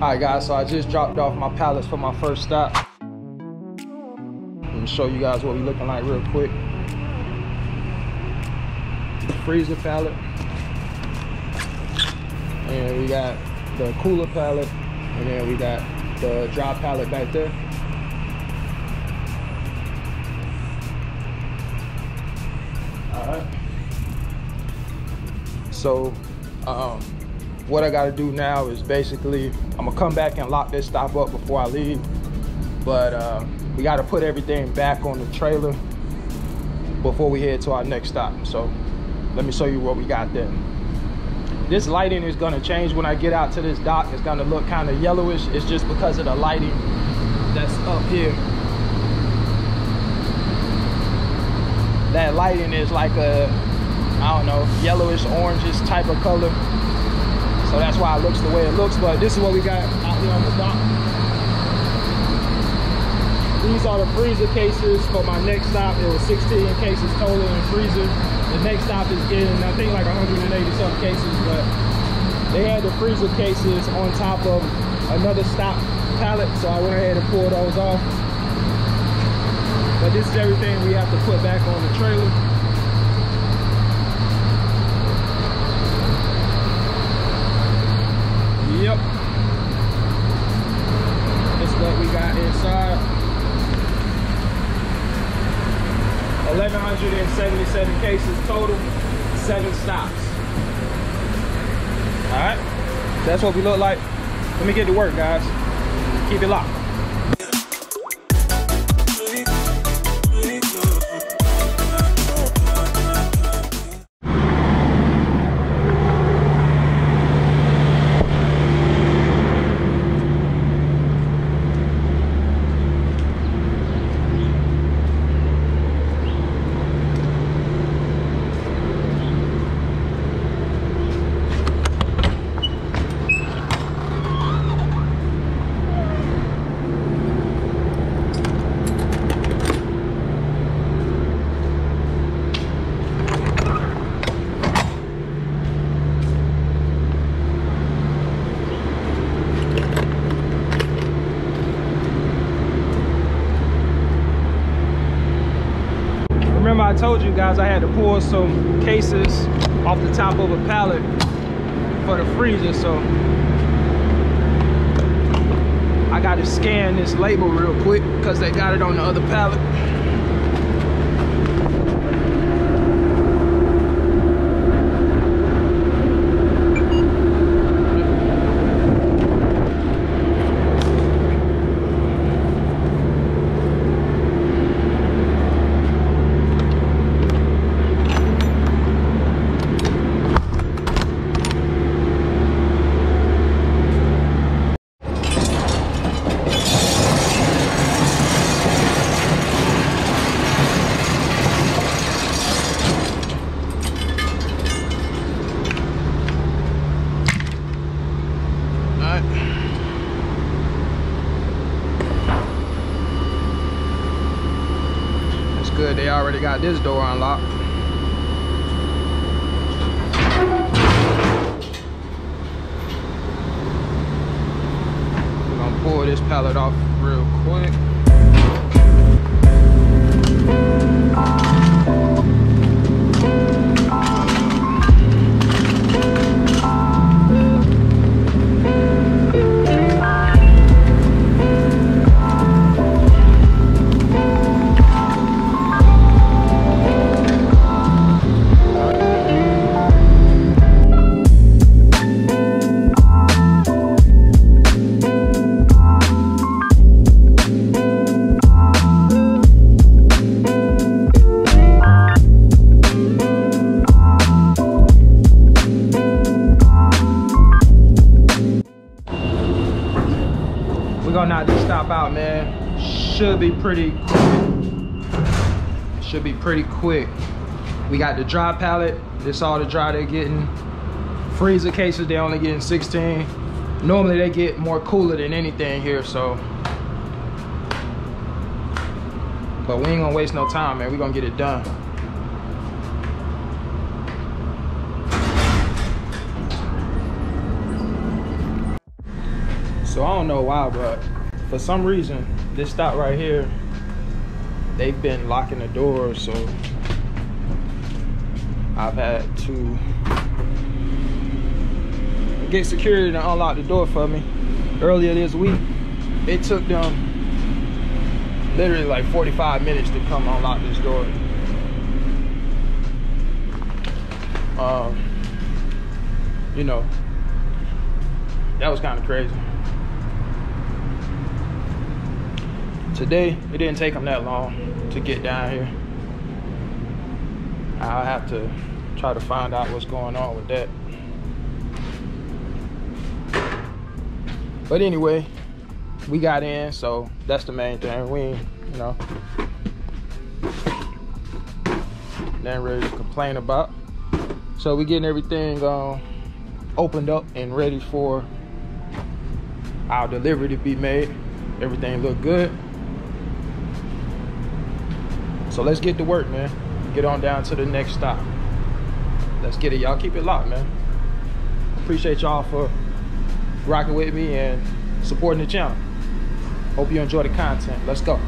Alright guys, so I just dropped off my pallets for my first stop. Let me show you guys what we looking like real quick. Freezer pallet. And we got the cooler pallet. And then we got the dry pallet back there. Alright. So what I gotta do now is basically, I'm gonna come back and lock this stop up before I leave. But we gotta put everything back on the trailer before we head to our next stop. So let me show you what we got there. This lighting is gonna change when I get out to this dock. It's gonna look kind of yellowish. It's just because of the lighting that's up here. That lighting is like a, I don't know, yellowish, orangish type of color. So that's why it looks the way it looks. But this is what we got out here on the dock. These are the freezer cases for my next stop. It was 16 cases total in freezer. The next stop is getting, I think, like 180 some cases, but they had the freezer cases on top of another stop pallet, so I went ahead and pulled those off. But this is everything we have to put back on the trailer. Yep. This is what we got inside. 1,177 cases total, 7 stops. All right, that's what we look like. Let me get to work, guys. Keep it locked. Remember I told you guys I had to pull some cases off the top of a pallet for the freezer, so I got to scan this label real quick because they got it on the other pallet. Good, they already got this door unlocked. We're gonna pull this pallet off real quick. We're gonna knock this stop out, man. Should be pretty quick. Should be pretty quick. We got the dry pallet. This all the dry they're getting. Freezer cases, they're only getting 16. Normally they get more cooler than anything here, so. But we ain't gonna waste no time, man. We're gonna get it done. So I don't know why, but for some reason, this stop right here, they've been locking the doors, so I've had to get security to unlock the door for me. Earlier this week, it took them literally like 45 minutes to come unlock this door. You know, that was kind of crazy. Today, it didn't take them that long to get down here. I'll have to try to find out what's going on with that. But anyway, we got in, so that's the main thing. We ain't, you know, nothing really to complain about. So we getting everything opened up and ready for our delivery to be made. Everything look good. So let's get to work, man. Get on down to the next stop. Let's get it, y'all. Keep it locked, man. Appreciate y'all for rocking with me and supporting the channel. Hope you enjoy the content. Let's go.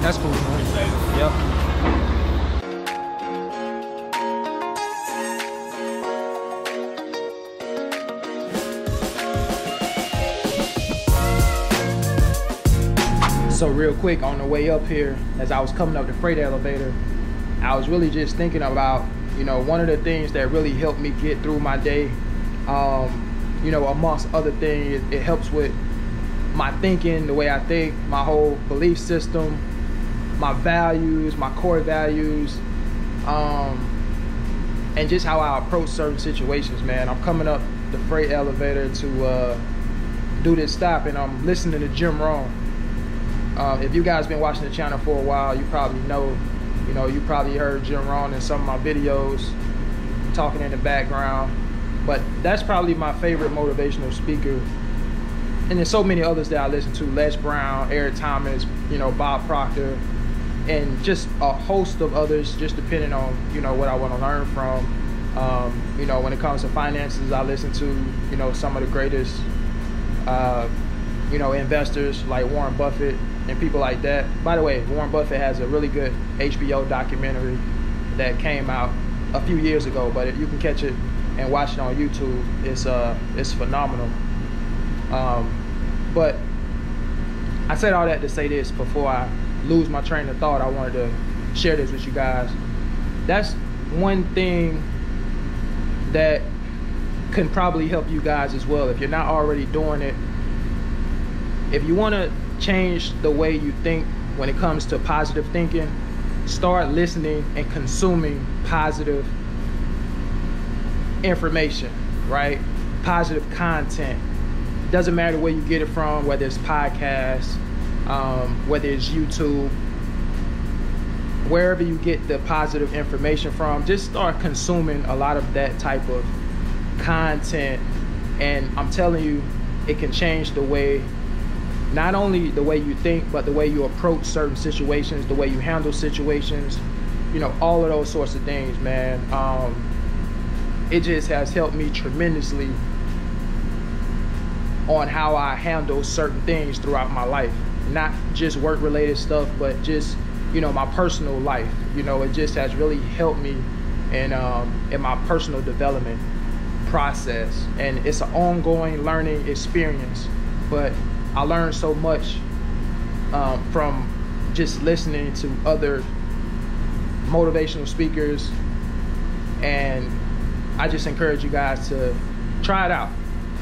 That's cool, man. Yep. So real quick, on the way up here, as I was coming up the freight elevator, I was really just thinking about, you know, one of the things that really helped me get through my day, you know, amongst other things, it helps with my thinking, the way I think, my whole belief system, my values, my core values, and just how I approach certain situations, man. I'm coming up the freight elevator to do this stop, and I'm listening to Jim Rohn. If you guys been watching the channel for a while, you probably know, you know, you probably heard Jim Rohn in some of my videos talking in the background. But that's probably my favorite motivational speaker. And there's so many others that I listen to: Les Brown, Eric Thomas, you know, Bob Proctor, and just a host of others, just depending on, you know, what I want to learn from. You know, when it comes to finances, I listen to, you know, some of the greatest, you know, investors like Warren Buffett and people like that. By the way, Warren Buffett has a really good HBO documentary that came out a few years ago, but if you can catch it and watch it on YouTube, it's phenomenal. But I said all that to say this before I lose my train of thought. I wanted to share this with you guys. That's one thing that can probably help you guys as well if you're not already doing it. If you want to change the way you think when it comes to positive thinking, start listening and consuming positive information, right? Positive content. Doesn't matter where you get it from, whether it's podcasts, whether it's YouTube, wherever you get the positive information from, just start consuming a lot of that type of content. And I'm telling you, it can change the way, not only the way you think, but the way you approach certain situations, the way you handle situations, you know, all of those sorts of things, man. It just has helped me tremendously on how I handle certain things throughout my life. Not just work-related stuff, but just, you know, my personal life. You know, it just has really helped me in my personal development process. And it's an ongoing learning experience. But I learned so much from just listening to other motivational speakers and I just encourage you guys to try it out.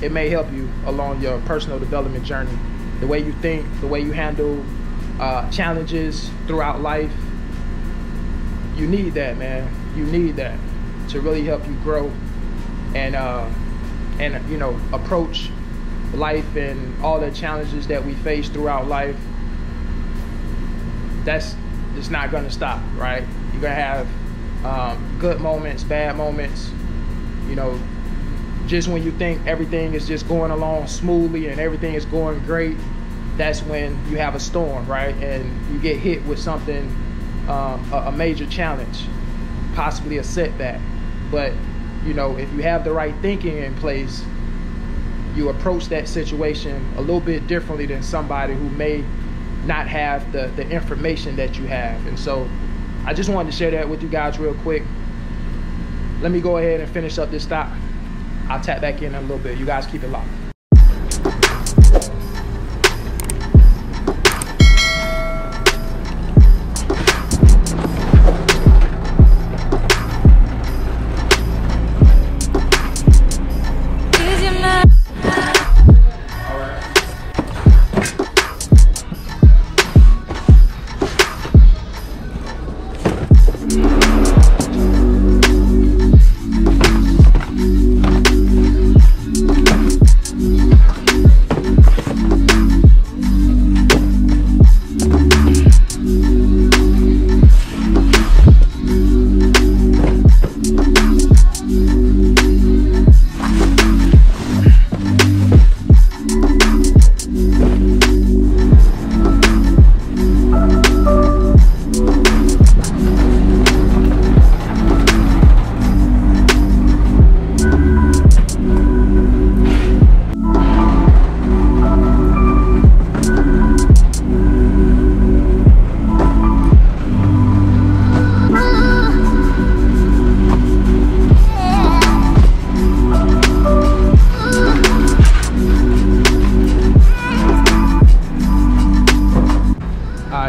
It may help you along your personal development journey. The way you think, the way you handle challenges throughout life, you need that, man. You need that to really help you grow and you know, approach life and all the challenges that we face throughout life. That's just not gonna stop, right? You're gonna have good moments, bad moments. You know, just when you think everything is just going along smoothly and everything is going great, that's when you have a storm, right? And you get hit with something, a major challenge, possibly a setback. But, you know, if you have the right thinking in place, you approach that situation a little bit differently than somebody who may not have the information that you have. And so I just wanted to share that with you guys real quick. Let me go ahead and finish up this stop. I'll tap back in a little bit. You guys keep it locked.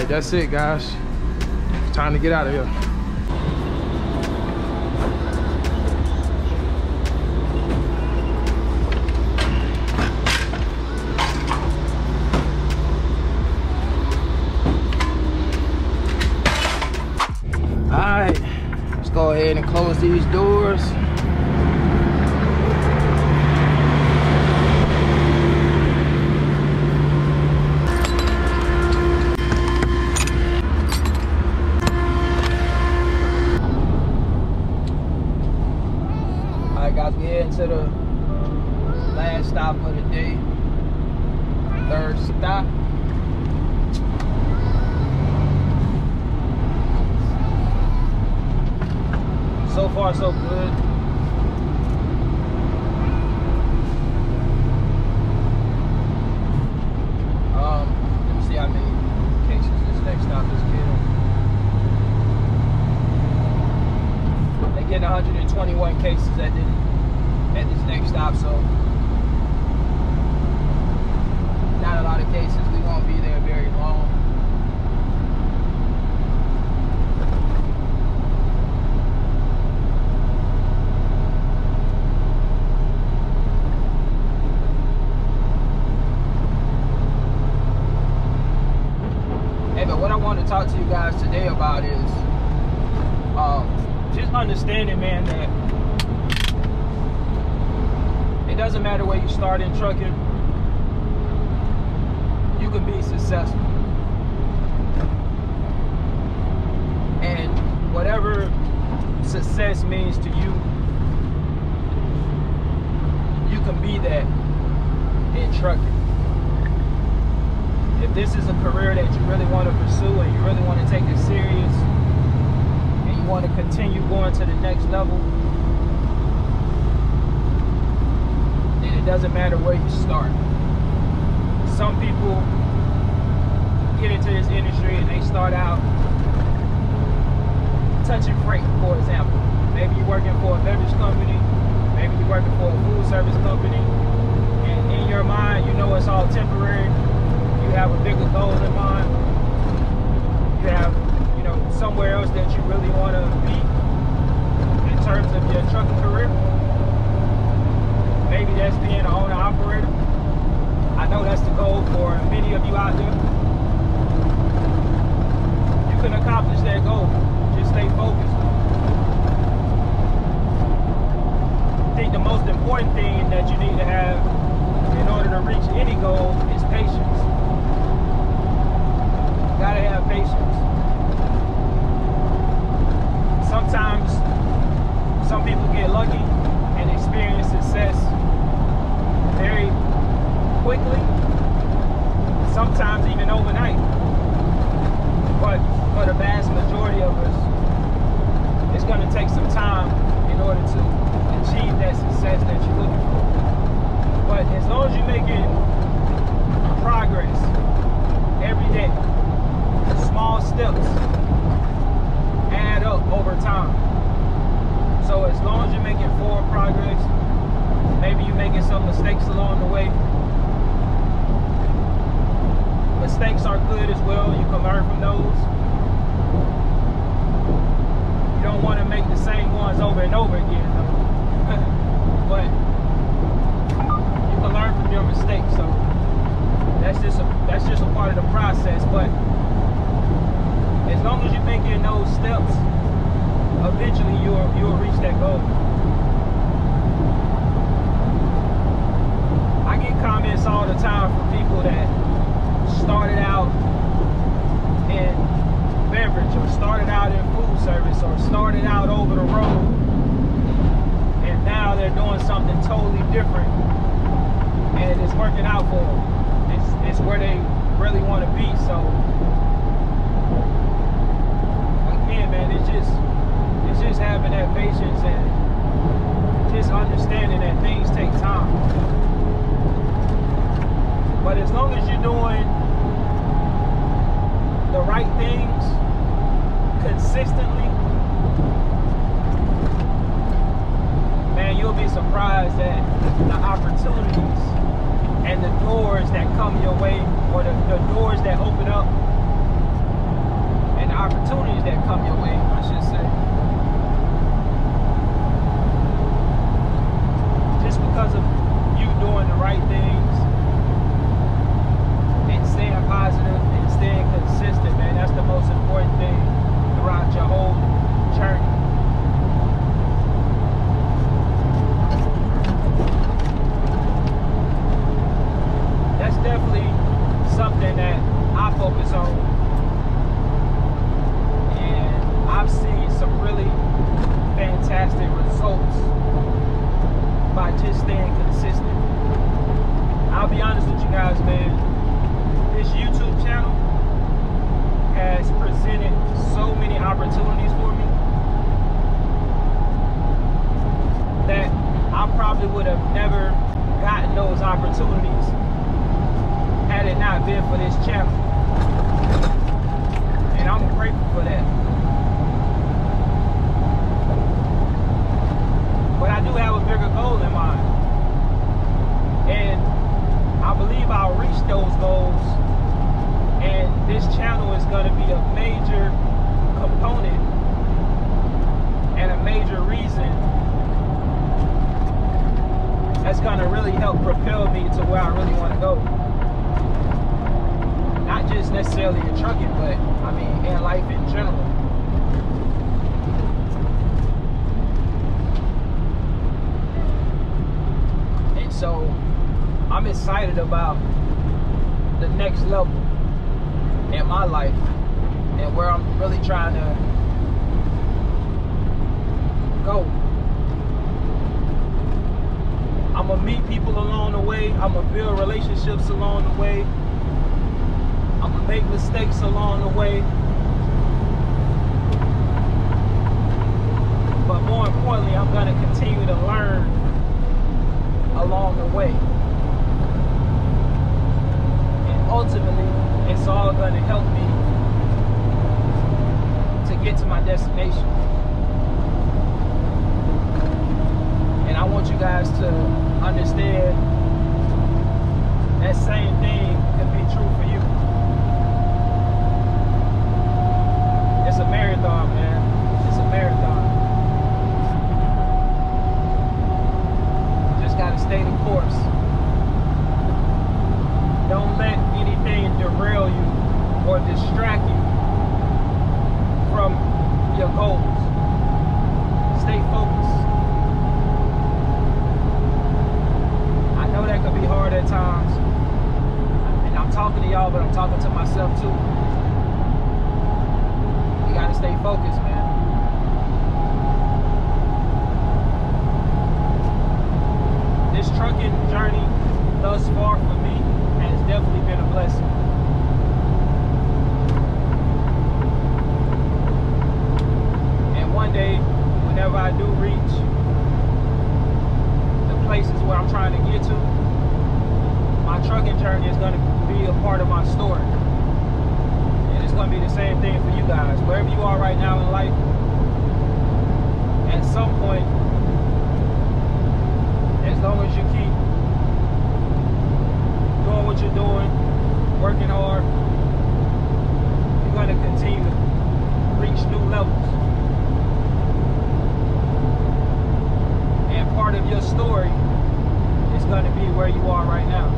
That's it, guys. It's time to get out of here. All right, let's go ahead and close these doors. Guys, we head to the last stop of the day, third stop. So far, so good. Let me see how many cases this next stop is getting. They get 121 cases at this next stop, so not a lot of cases. We won't be there very long. Hey, but what I want to talk to you guys today about is just understanding, man, that it doesn't matter where you start in trucking, you can be successful. And whatever success means to you, you can be that in trucking. If this is a career that you really want to pursue and you really want to take it serious and you want to continue going to the next level, it doesn't matter where you start. Some people get into this industry and they start out touching freight, for example. Maybe you're working for a beverage company, maybe you're working for a food service company, and in your mind, you know it's all temporary. You have a bigger goal in mind. You have, you know, somewhere else that you really want to be in terms of your trucking career. important thing that you need to have in order to reach any goal is patience. You gotta have patience. Sometimes some people get lucky and experience success very quickly, sometimes even overnight. But for the vast majority of us, it's going to take some time in order to achieve that success that you're looking for. But as long as you're making progress every day, small steps add up over time. So as long as you're making forward progress, maybe you're making some mistakes along the way. Mistakes are good as well. You can learn from those. You don't want to make the same ones over and over again, though. But you can learn from your mistakes. So that's just a part of the process. But as long as you're making those steps, eventually you'll reach that goal. I get comments all the time from people that started out in beverage, or started out in food service, or started out over the road, and now they're doing something totally different, and it's working out for them. It's where they really want to be. So again, man, it's just having that patience and just understanding that things take time. But as long as you're doing the right things consistently, man, you'll be surprised at the opportunities and the doors that come your way, or the doors that open up, and the opportunities that come your way, I should say. Just because of you doing the right things and staying positive and staying consistent, man, that's the most important thing throughout your whole journey. That's definitely something that I focus on, and I've seen some really fantastic results by just staying consistent. I'll be honest with you guys, man, this YouTube channel has presented so many opportunities for me that I probably would have never gotten those opportunities had it not been for this channel. And I'm grateful for that. But I do have a bigger goal in mind, and I believe I'll reach those goals, and this channel is going to be a major component and a major reason that's going to really help propel me to where I really want to go. Not just necessarily in trucking, but I mean in life in general. And so I'm excited about the next level in my life and where I'm really trying to go. I'm gonna meet people along the way. I'm gonna build relationships along the way. I'm gonna make mistakes along the way. But more importantly, I'm gonna continue to learn along the way. And ultimately, it's all gonna help me to get to my destination. And I want you guys to understand that same thing can be true for you. It's a marathon, man. It's a marathon. Just gotta stay the course. Don't let anything derail you or distract you from your goals. Stay focused. y'all, but I'm talking to myself too. You gotta stay focused, man. This trucking journey thus far for me has definitely been a blessing. And one day, whenever I do reach the places where I'm trying to get to, my trucking journey is going to be a part of my story. And it's going to be the same thing for you guys. Wherever you are right now in life, at some point, as long as you keep doing what you're doing, working hard, you're going to continue to reach new levels. And part of your story is going to be where you are right now.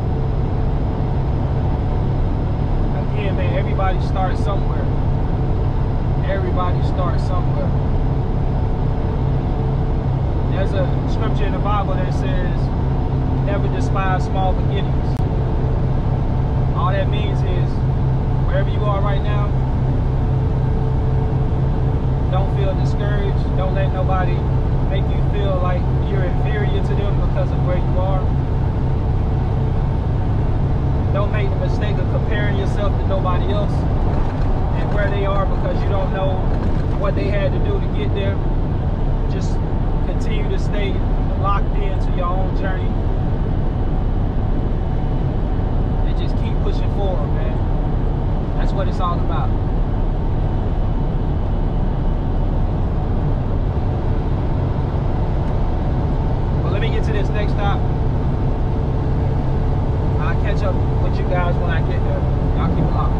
Again, man, everybody starts somewhere. Everybody starts somewhere. There's a scripture in the Bible that says, never despise small beginnings. All that means is, wherever you are right now, don't feel discouraged. Don't let nobody make you feel like you're inferior to them because of where you are. Don't make the mistake of comparing yourself to nobody else and where they are because you don't know what they had to do to get there. Just continue to stay locked into your own journey and just keep pushing forward, man. That's what it's all about. But let me get to this next stop. I'll catch up with you guys when I get there. Y'all keep it locked.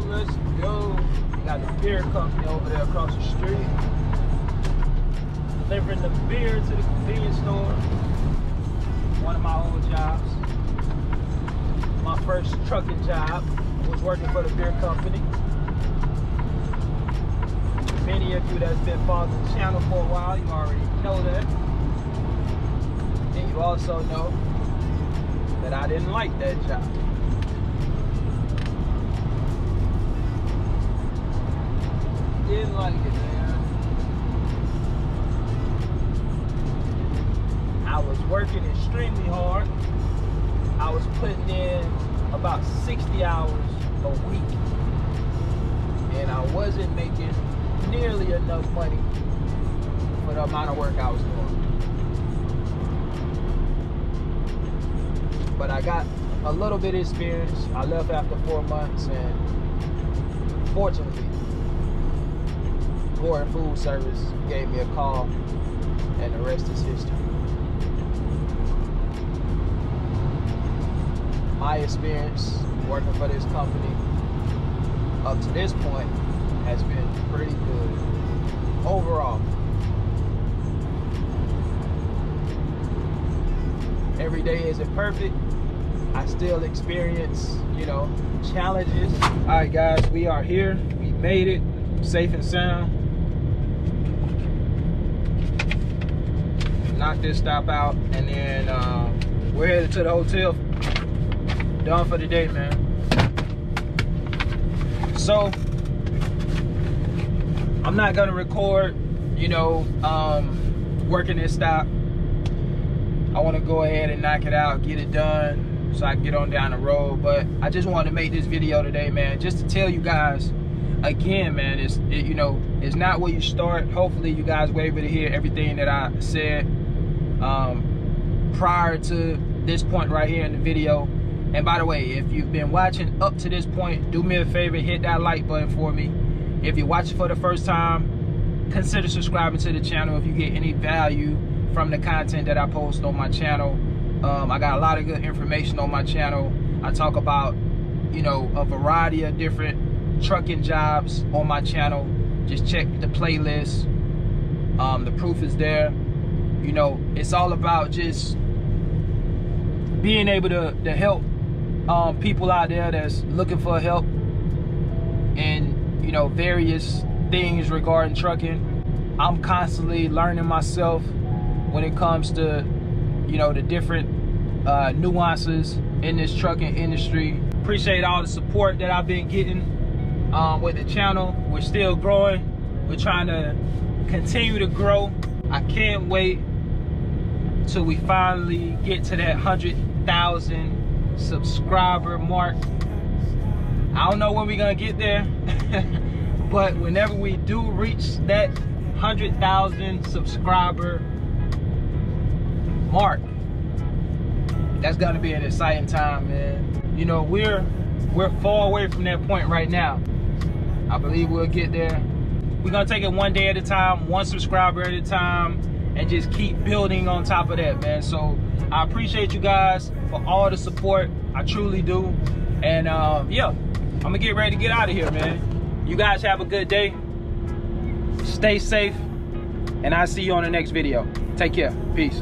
Let's go. We got the beer company over there across the street. Delivering the beer to the convenience store. One of my old jobs. My first trucking job was working for the beer company. Many of you that's been following the channel for a while, you already know that. And you also know that I didn't like that job. Didn't like it, man. I was working extremely hard. I was putting in about 60 hours a week, and I wasn't making nearly enough money for the amount of work I was doing. But I got a little bit of experience. I left after 4 months, and fortunately, Gordon Food Service gave me a call, and the rest is history. My experience working for this company up to this point has been pretty good overall. Every day isn't perfect. I still experience, you know, challenges. All right, guys, we are here. We made it safe and sound. Knock this stop out, and then we're headed to the hotel. Done for the day, man. So I'm not gonna record, you know, working this stop. I want to go ahead and knock it out, get it done, so I can get on down the road. But I just wanted to make this video today, man, just to tell you guys again, man, you know, it's not where you start. Hopefully you guys were able to hear everything that I said prior to this point right here in the video. And by the way, if you've been watching up to this point, do me a favor, hit that like button for me. If you're watching for the first time, consider subscribing to the channel if you get any value from the content that I post on my channel. I got a lot of good information on my channel. I talk about, you know, a variety of different trucking jobs on my channel. Just check the playlist. The proof is there. You know, it's all about just being able to help people out there that's looking for help. in, you know, various things regarding trucking. I'm constantly learning myself when it comes to, you know, the different nuances in this trucking industry. Appreciate all the support that I've been getting with the channel. We're still growing. We're trying to continue to grow. I can't wait till we finally get to that 100,000 subscriber mark. I don't know when we're gonna get there, but whenever we do reach that 100,000 subscriber mark, that's gonna be an exciting time, man. You know, we're far away from that point right now. I believe we'll get there. We're gonna take it one day at a time, one subscriber at a time, and just keep building on top of that, man. So I appreciate you guys for all the support. I truly do. And yeah, I'm gonna get ready to get out of here, man. You guys have a good day. Stay safe, and I'll see you on the next video. Take care. Peace.